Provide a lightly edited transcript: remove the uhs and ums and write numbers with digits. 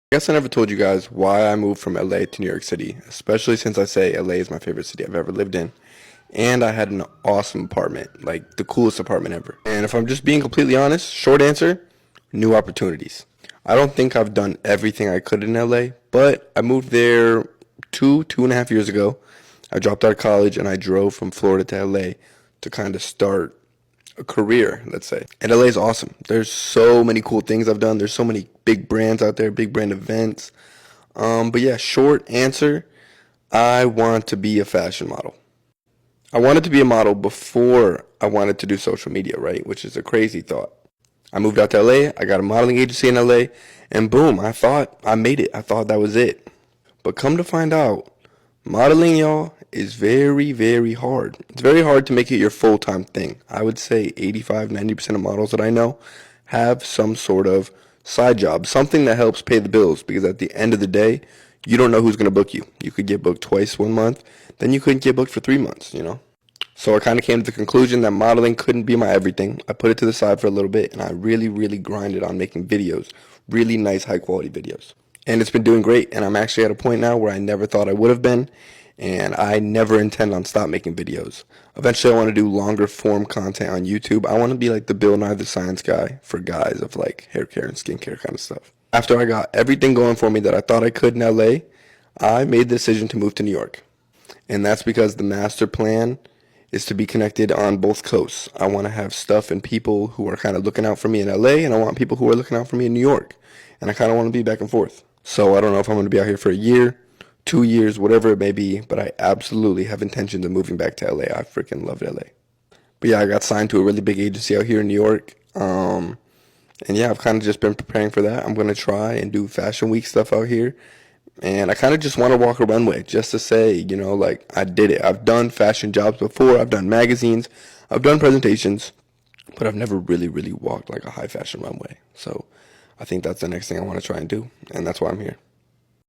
I guess I never told you guys why I moved from LA to New York City, especially since I say LA is my favorite city I've ever lived in. And I had an awesome apartment, like the coolest apartment ever. And if I'm just being completely honest, short answer, new opportunities. I don't think I've done everything I could in LA, but I moved there 2.5 years ago. I dropped out of college and I drove from Florida to LA to kind of start a career, let's say. And LA is awesome. There's so many cool things I've done. There's so many big brands out there, big brand events. But yeah, short answer, I want to be a fashion model. I wanted to be a model before I wanted to do social media, right? Which is a crazy thought. I moved out to LA, I got a modeling agency in LA, and boom, I thought I made it. I thought that was it. But come to find out, modeling, y'all, is very, very hard. It's very hard to make it your full-time thing. I would say 85-90% of models that I know have some sort of side job, something that helps pay the bills, because at the end of the day, you don't know who's going to book you. You could get booked twice 1 month, then you couldn't get booked for 3 months. So I kind of came to the conclusion that modeling couldn't be my everything. I put it to the side for a little bit, and I really, really grinded on making videos, really nice, high-quality videos. And it's been doing great, and I'm actually at a point now where I never thought I would have been, and I never intend on stop making videos. Eventually, I want to do longer form content on YouTube. I want to be like the Bill Nye the Science Guy for guys of like hair care and skincare kind of stuff. After I got everything going for me that I thought I could in LA, I made the decision to move to New York. And that's because the master plan is to be connected on both coasts. I want to have stuff and people who are kind of looking out for me in LA, and I want people who are looking out for me in New York. And I kind of want to be back and forth. So I don't know if I'm going to be out here for a year, 2 years, whatever it may be, but I absolutely have intentions of moving back to LA. I freaking love LA. But yeah, I got signed to a really big agency out here in New York. And yeah, I've kind of just been preparing for that. I'm going to try and do Fashion Week stuff out here. And I kind of just want to walk a runway just to say, like I did it. I've done fashion jobs before. I've done magazines. I've done presentations. But I've never really, really walked like a high fashion runway. So I think that's the next thing I want to try and do. And that's why I'm here.